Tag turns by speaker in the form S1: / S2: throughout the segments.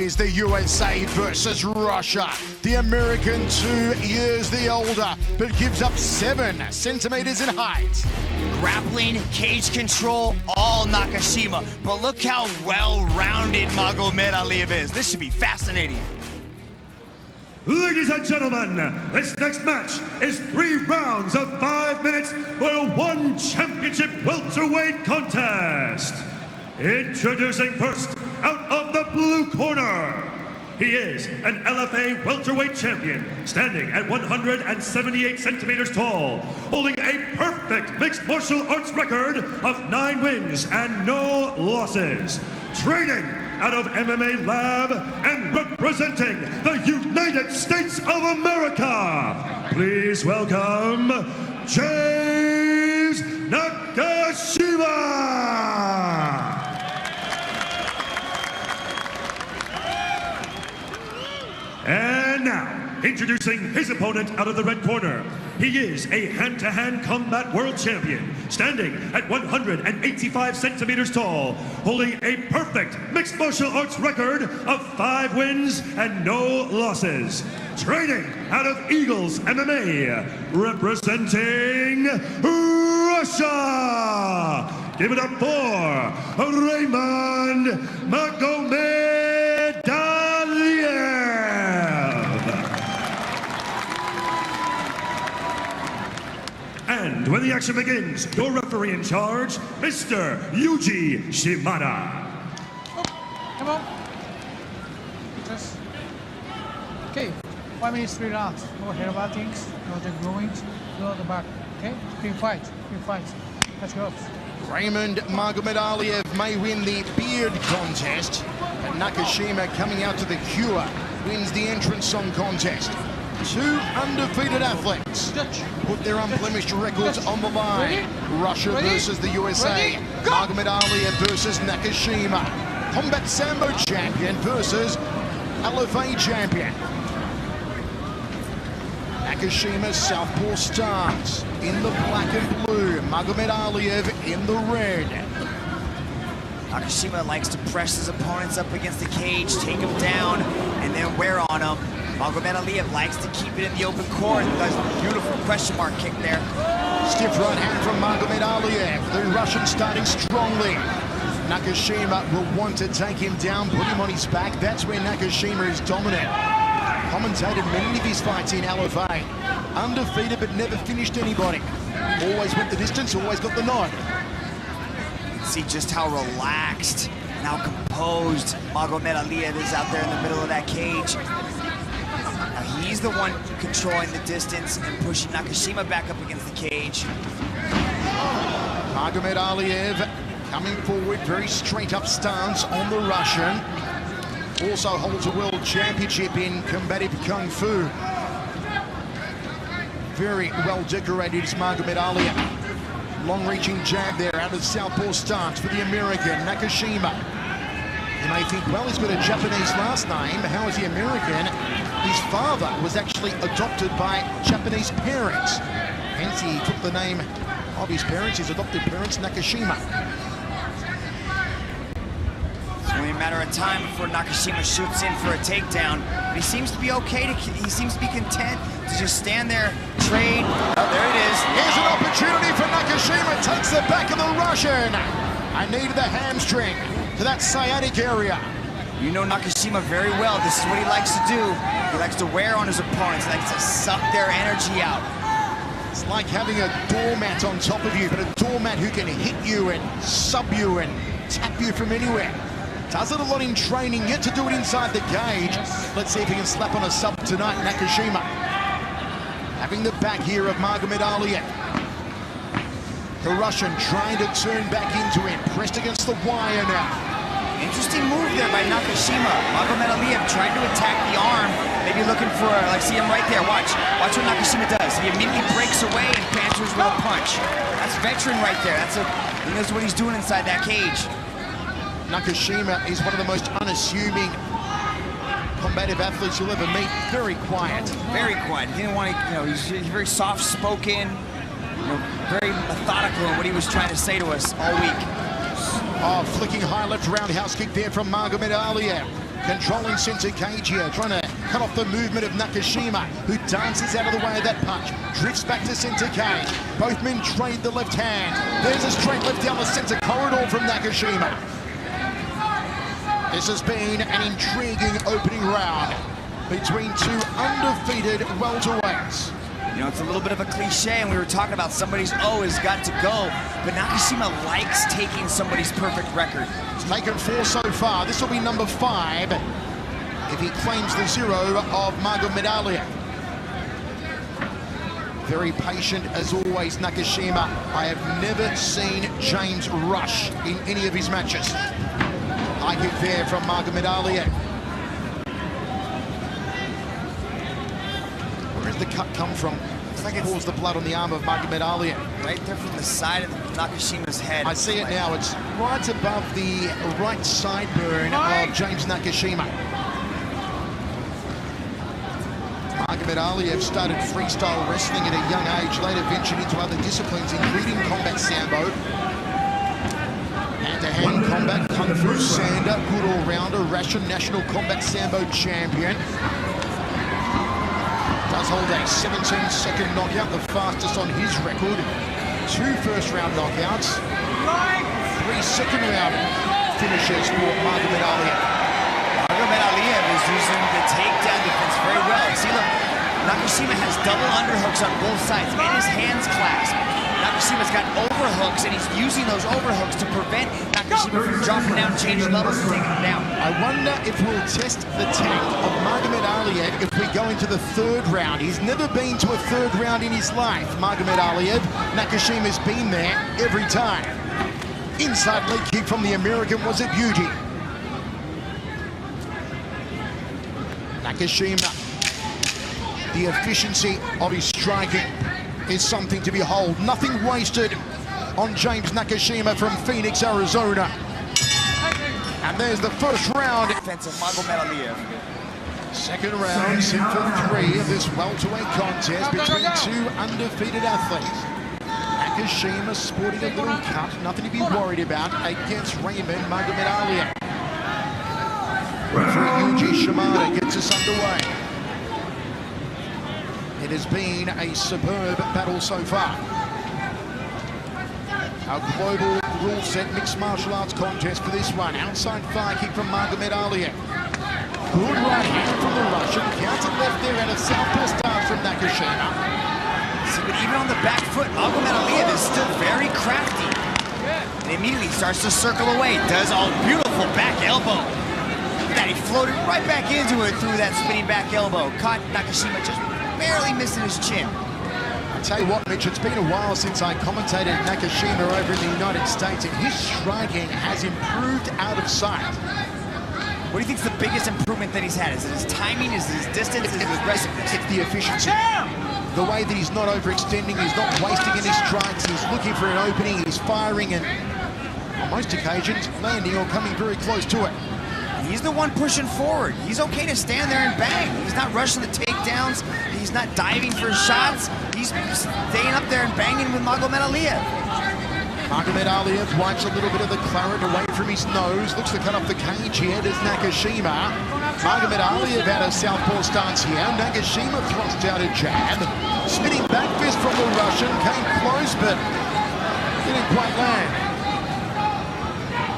S1: is the USA versus Russia. The American 2 years the older, but gives up 7 centimeters in height.
S2: Grappling, cage control, all Nakashima. But look how well-rounded Magomedaliev is. This should be fascinating.
S3: Ladies and gentlemen, this next match is 3 rounds of 5 minutes for a 1 championship welterweight contest. Introducing first, out of the blue corner, he is an LFA welterweight champion, standing at 178 centimeters tall, holding a perfect mixed martial arts record of 9 wins and no losses. Training out of MMA Lab and representing the United States of America, please welcome James Nakashima. And now, introducing his opponent out of the red corner. He is a hand-to-hand combat world champion, standing at 185 centimeters tall, holding a perfect mixed martial arts record of 5 wins and no losses. Training out of Eagles MMA, representing Russia. Give it up for Raimond Magomedaliev. And when the action begins, your referee in charge, Mr. Yuji Shimada.
S4: Oh, come on. Just, okay, 5 minutes, 3 rounds. No hair battings, no the groins, no the back. Okay, clean fight. Let's go.
S1: Raimond Magomedaliev may win the beard contest, but Nakashima, coming out to the cure, wins the entrance song contest. 2 undefeated athletes put their unblemished records on the line. Russia versus the USA. Magomedaliev versus Nakashima. Combat Sambo champion versus LFA champion. Nakashima's southpaw stance in the black and blue. Magomedaliev in the red.
S2: Nakashima likes to press his opponents up against the cage, take him down, and then wear on him. Magomedaliev likes to keep it in the open court. Does a beautiful question mark kick there.
S1: Stiff right hand from Magomedaliev. The Russian starting strongly. Nakashima will want to take him down, put him on his back. That's where Nakashima is dominant. Commentated many of his fights in LFA. Undefeated but never finished anybody. Always went the distance, always got the nod.
S2: You can see just how relaxed and how composed Magomedaliev is out there in the middle of that cage. He's the one controlling the distance and pushing Nakashima back up against the cage.
S1: Magomedaliev coming forward, very straight up stance on the Russian. Also holds a world championship in combative kung fu. Very well decorated is Magomedaliev. Long-reaching jab there out of southpaw stance for the American, Nakashima. You may think, well, he's got a Japanese last name. How is he American? His father was actually adopted by Japanese parents. Hence, he took the name of his parents, his adopted parents, Nakashima.
S2: It's only a matter of time before Nakashima shoots in for a takedown. But he seems to be okay. He seems to be content to just stand there, trade. Oh, there it is.
S1: Here's an opportunity for Nakashima. Takes the back of the Russian. I need the hamstring to that sciatic area.
S2: You know Nakashima very well. This is what he likes to do. He likes to wear on his opponents. He likes to suck their energy out.
S1: It's like having a doormat on top of you, but a doormat who can hit you and sub you and tap you from anywhere. Does it a lot in training, yet to do it inside the cage. Let's see if he can slap on a sub tonight, Nakashima. Having the back here of Magomedaliev. The Russian trying to turn back into him. Pressed against the wire now.
S2: Interesting move there by Nakashima. Magomedaliev trying to attack the arm. Maybe looking for, like, see him right there. Watch what Nakashima does. He immediately breaks away and answers with a punch. That's veteran right there. He knows what he's doing inside that cage.
S1: Nakashima is one of the most unassuming combative athletes you'll ever meet. Very quiet.
S2: Very quiet. He didn't want to, he's very soft-spoken, very methodical in what he was trying to say to us all week.
S1: Oh, flicking high left roundhouse kick there from Magomedaliev. controlling center cage here, trying to cut off the movement of Nakashima, who dances out of the way of that punch, drifts back to center cage. Both men trade the left hand. There's a straight left down the center corridor from Nakashima. This has been an intriguing opening round between two undefeated welterweights.
S2: You know, it's a little bit of a cliche, and we were talking about somebody's O has got to go, but Nakashima likes taking somebody's perfect record.
S1: He's taken 4 so far. This will be number 5 if he claims the 0 of Magomedaliev. Very patient as always, Nakashima. I have never seen James rush in any of his matches. High kick there from Magomedaliev. Where does the cut come from? It's like it pours the blood on the arm of Magomedaliev.
S2: Right there from the side of Nakashima's head.
S1: I see it now. It's right above the right sideburn of James Nakashima. Magomedaliev started freestyle wrestling at a young age, later ventured into other disciplines, including combat sambo. Hand-to-hand combat, Kung Fu Sander, good all-rounder, Russian national combat sambo champion. Does hold a 17-second knockout, the fastest on his record. 2 first-round knockouts, 3 second-round finishes for Magomedaliev.
S2: Magomedaliev is using the takedown defense very well. See, look, Nakashima has double underhooks on both sides and his hands clasped. Nakashima's got overhooks, and he's using those overhooks to prevent Nakashima from dropping down, changing levels, and taking him down.
S1: I wonder if we'll test the tank of Magomedaliev if we go into the 3rd round. He's never been to a 3rd round in his life, Magomedaliev. Nakashima's been there every time. Inside leg kick from the American was a beauty. Nakashima, the efficiency of his striking is something to behold. Nothing wasted on James Nakashima from Phoenix, Arizona. And there's the first round.
S2: Defense of Magomedaliev.
S1: Second round, set for 3 of this welterweight contest between 2 undefeated athletes. Nakashima sporting a little cut, nothing to be worried about against Raimond Magomedaliev. Referee Yuji Shimada gets us underway. It has been a superb battle so far. Our global rule set mixed martial arts contest for this one. Outside fire kick from Magomedaliev. Good right hand from the Russian. Counter left there out of southpaw stance from Nakashima.
S2: See, but even on the back foot, Magomedaliev is still very crafty. And immediately starts to circle away. Does a beautiful back elbow. Look at that, he floated right back into it through that spinning back elbow. Caught Nakashima just barely missing his chin.
S1: I tell you what, Mitch, it's been a while since I commentated Nakashima over in the United States, and his striking has improved out of sight.
S2: What do you think is the biggest improvement that he's had? Is it his timing? Is it his distance? Is it his aggressiveness?
S1: It's the efficiency. The way that he's not overextending, he's not wasting any strikes, he's looking for an opening, he's firing, and on most occasions, landing or coming very close to it.
S2: He's the one pushing forward. He's okay to stand there and bang. He's not rushing the takedowns. He's not diving for shots. He's staying up there and banging with Magomedaliev.
S1: Magomedaliev wipes a little bit of the claret away from his nose. Looks to cut off the cage here. Does Nakashima. Magomedaliev out of southpaw stance here. Nakashima thrusts out a jab. Spinning back fist from the Russian. Came close, but didn't quite land.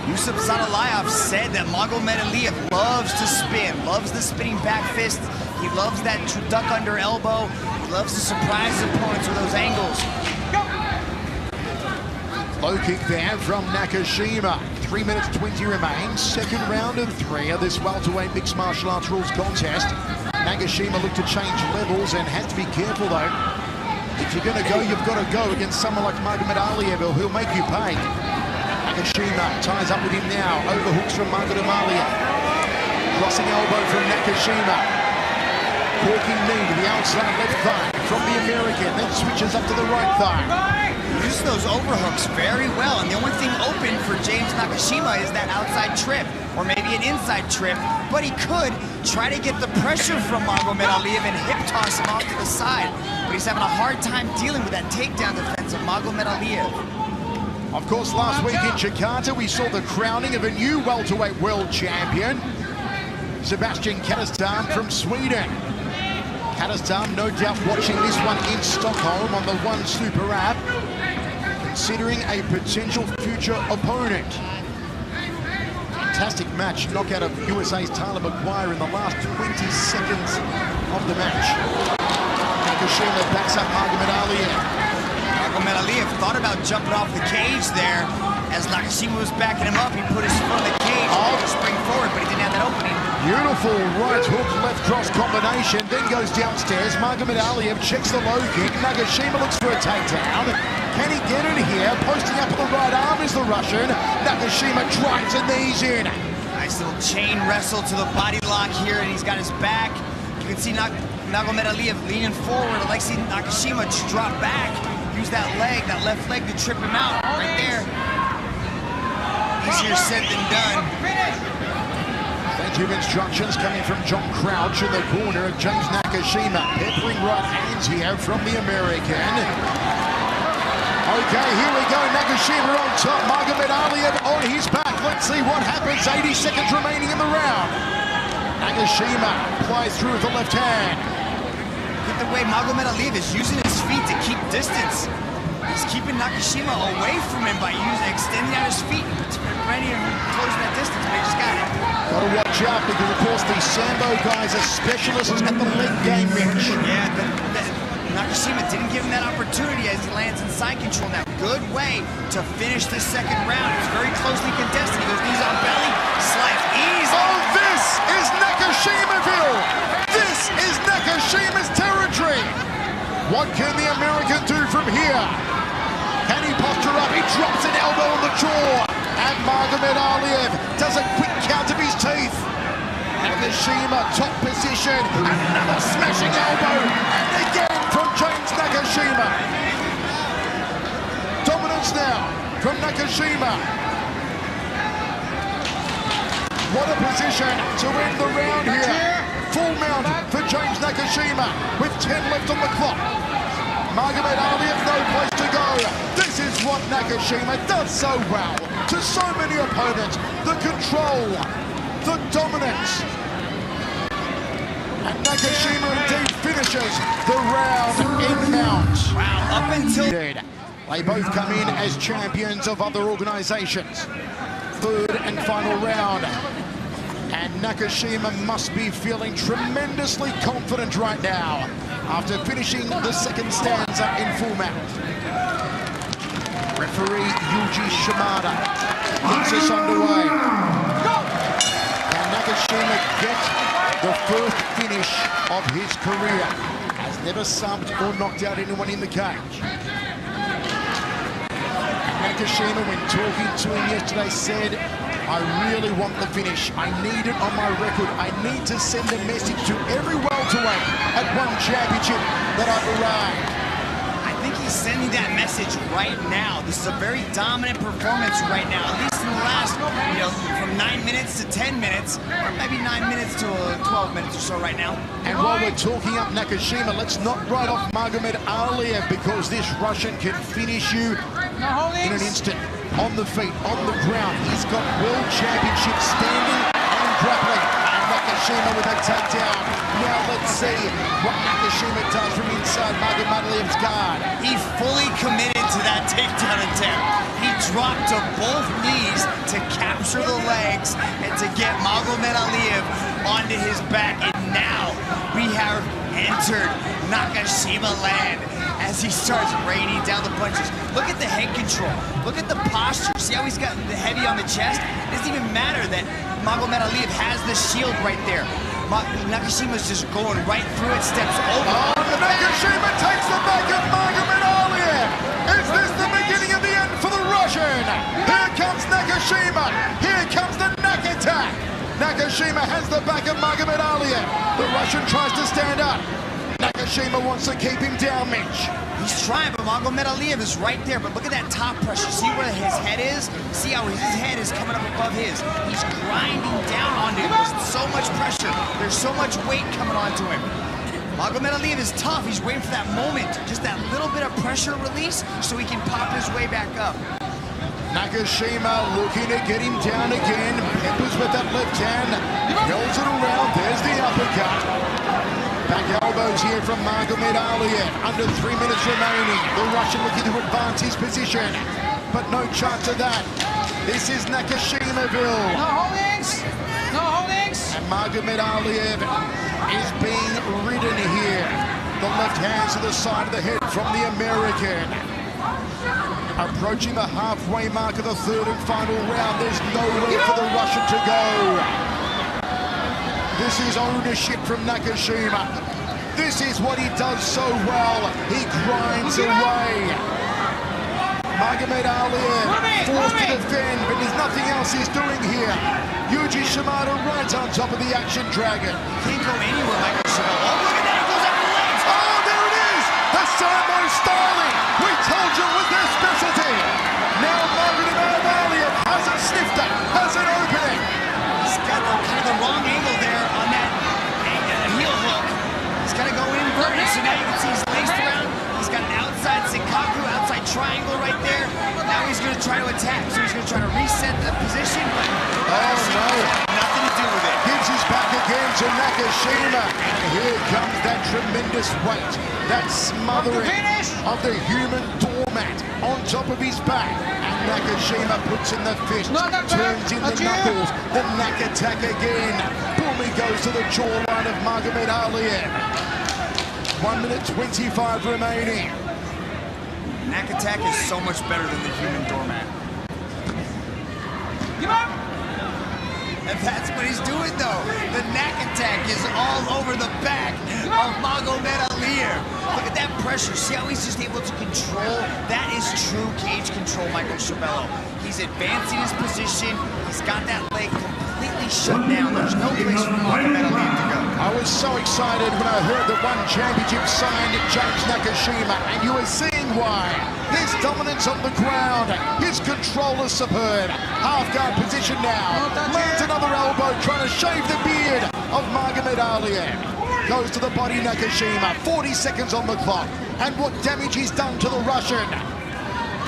S2: Yusuf Sadalayev said that Magomedaliev loves to spin, loves the spinning back fist. He loves that duck under elbow. He loves to surprise his opponents with those angles.
S1: Low kick there from Nakashima. 3 minutes 20 remains. Second round of 3 of this welterweight mixed martial arts rules contest. Nakashima looked to change levels and has to be careful though. If you're going to go, you've got to go against someone like Magomedaliev, who'll make you pay. Nakashima ties up with him now. Overhooks from Magomedaliev. Crossing elbow from Nakashima. Corking knee to the outside left thigh from the American. Then switches up to the right thigh.
S2: He uses those overhooks very well. And the only thing open for James Nakashima is that outside trip. Or maybe an inside trip. But he could try to get the pressure from Magomedaliev and hip toss him off to the side. But he's having a hard time dealing with that takedown defense of Magomedaliev.
S1: Of course, last week in Jakarta, we saw the crowning of a new welterweight world champion. Sebastian Katastam from Sweden. Katastam, no doubt watching this one in Stockholm on the One Super app, considering a potential future opponent. Fantastic match, knockout of USA's Tyler McGuire in the last 20 seconds of the match. Nakashima backs up Magomedaliev.
S2: Magomedaliev thought about jumping off the cage there. As Nakashima was backing him up, he put his foot on the cage to spring forward, but he didn't have that opening.
S1: Beautiful right hook, left cross combination, then goes downstairs. Magomedaliev checks the low kick. Nakashima looks for a takedown. Can he get it here? Posting up on the right arm is the Russian. Nakashima drives the knees in.
S2: Nice little chain wrestle to the body lock here, and he's got his back. You can see Magomedaliev leaning forward. I like seeing Nakashima just drop back. Use that leg, that left leg to trip him out right there. Easier said than done.
S1: Plenty of instructions coming from John Crouch in the corner of James Nakashima. Peppering right hands here from the American. Okay, here we go. Nakashima on top. Magomedaliev on his back. Let's see what happens. 80 seconds remaining in the round. Nakashima plies through with the left hand.
S2: Look at the way Magomedaliev is using his feet to keep distance. He's keeping Nakashima away from him by extending out his feet, ready to close that distance, but he just got it.
S1: Got to watch out because, of course, the Sambo guys are specialists at the leg game, Mitch.
S2: Yeah, Nakashima didn't give him that opportunity as he lands in side control now. Good way to finish this second round. It's very closely contested. He goes knees on belly, slice easy.
S1: Oh, this is Nakashimaville! This is Nakashima's territory! What can the American do from here? Can he posture up? He drops an elbow on the jaw. And Magomedaliev does a quick count of his teeth. Nakashima, top position. Another smashing elbow. And again from James Nakashima. Dominance now from Nakashima. What a position to end the round here. Full mount for James Nakashima with 10 left on the clock. Magomedaliev, no place to go. This is what Nakashima does so well to so many opponents. The control, the dominance. And Nakashima indeed finishes the round in mount.
S2: Wow, up until...
S1: They both come in as champions of other organizations. Third and final round. And Nakashima must be feeling tremendously confident right now after finishing the second stanza in full mount. Referee Yuji Shimada keeps us underway. Can Nakashima get the first finish of his career? Has never subbed or knocked out anyone in the cage. Nakashima, when talking to him yesterday, said, I really want the finish. I need it on my record. I need to send a message to every welterweight at one championship that I've arrived.
S2: I think he's sending that message right now. This is a very dominant performance right now, at least in the last, from 9 minutes to 10 minutes, or maybe 9 minutes to 12 minutes or so right now.
S1: And while we're talking up Nakashima, let's not write off Magomedaliev because this Russian can finish you in an instant. On the feet, on the ground. He's got world championship standing and grappling. And Nakashima with a takedown. Now let's see what Nakashima does from inside Magomedaliev's guard.
S2: He fully committed to that takedown attempt. He dropped to both knees to capture the legs and to get Magomedaliev onto his back. And now we have entered Nakashima land as he starts raining down the punches. Look at the head control. Look at the posture. See how he's got the heavy on the chest? It doesn't even matter that Magomedaliev has the shield right there. Nakashima's just going right through it, steps over.
S1: Oh, Nakashima takes the back of Magomedaliev. Is this the beginning of the end for the Russian? Here comes Nakashima. Here comes the Nak attack. Nakashima has the back of Magomedaliev. The Russian tries to stand up. Nakashima wants to keep him down, Mitch.
S2: He's trying, but Magomedaliev is right there. But look at that top pressure. See where his head is? See how his head is coming up above his. He's grinding down onto him. There's so much pressure. There's so much weight coming onto him. Magomedaliev is tough. He's waiting for that moment. Just that little bit of pressure release so he can pop his way back up.
S1: Nakashima looking to get him down again. Peppers with that left hand. Holds it around. There's the uppercut. Back elbows here from Magomedaliev. Under 3 minutes remaining. The Russian looking to advance his position. But no chance of that. This is Nakashimaville.
S4: No holdings. No holdings.
S1: And Magomedaliev is being ridden here. The left hand to the side of the head from the American. Approaching the halfway mark of the third and final round. There's nowhere for the Russian to go. This is ownership from Nakashima. This is what he does so well. He grinds away. Magomedaliev forced to defend, but there's nothing else he's doing here. Yuji Shimada right on top of the action dragon.
S2: Can't go anywhere like a show. Oh, look at that, he goes up the legs.
S1: Oh, there it is! The Samo styling! We told you it was their specialty! Now Magomedaliev hasn't sniffed it, hasn't opened it.
S2: He's got kind of the wrong angle there on that heel hook. He's got to go inverted, so now you can see he's laced around. He's got an outside Senkaku, outside triangle right there. Now he's going to try to attack, so he's going to try to reset the position, but nothing to do with it.
S1: Gives his back again to Nakashima, and here comes that tremendous weight, that smothering of the human doormat on top of his back. And Nakashima puts in the fist, turns in the knuckles, the knack attack again. Boom, he goes to the jawline of Magomedaliev. 1 minute 25 remaining.
S2: Knack attack is so much better than the human doormat. And that's what he's doing, though. The knack attack is all over the back of Magomedaliev. Look at that pressure. See how he's just able to control? That is true cage control, Michael Schiavello. He's advancing his position. He's got that leg completely shut down. There's no place for Magomedaliev to go.
S1: I was so excited when I heard that one championship signed James Nakashima, and you were seeing why. His dominance on the ground, his control is superb. Half guard position now. Lands another elbow, trying to shave the beard of Magomedaliev. Goes to the body Nakashima. 40 seconds on the clock. And what damage he's done to the Russian.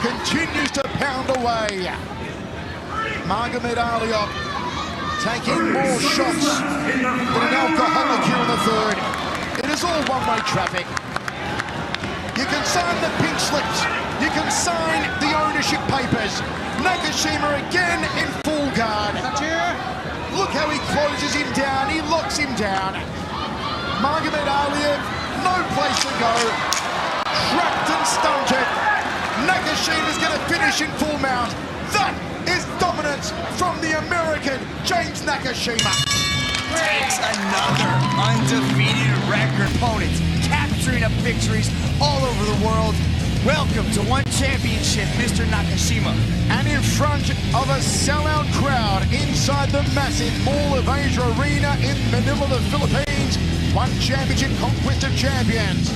S1: Continues to pound away. Magomedaliev taking more shots than an alcoholic here in the third. It is all one-way traffic. You can sign the pink slips. You can sign the ownership papers. Nakashima again in full guard. Look how he closes him down. He locks him down. Magomedaliev, no place to go. Trapped and stunted. Nakashima's going to finish in full mount. That is dominance from the American James Nakashima.
S2: Takes another undefeated record. Opponents capturing up victories all over the world. Welcome to One Championship, Mr. Nakashima.
S1: And in front of a sellout crowd inside the massive Mall of Asia Arena in Manila, the Philippines, One Championship Conquest of Champions.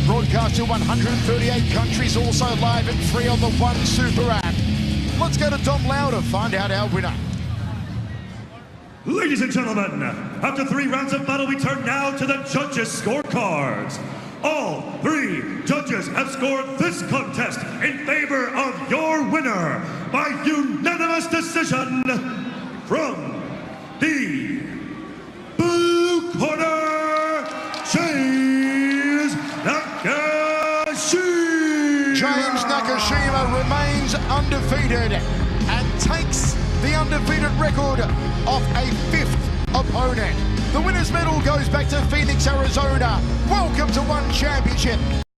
S1: Broadcast to 138 countries, also live and free on the One Super app. Let's go to Dom Lau to find out our winner.
S3: Ladies and gentlemen, after 3 rounds of battle, we turn now to the judges' scorecards. All 3 judges have scored this contest in favor of your winner by unanimous decision from the blue corner, James Nakashima.
S1: James Nakashima remains undefeated and takes the undefeated record of a 5th opponent. The winner's medal goes back to Phoenix, Arizona. Welcome to One Championship.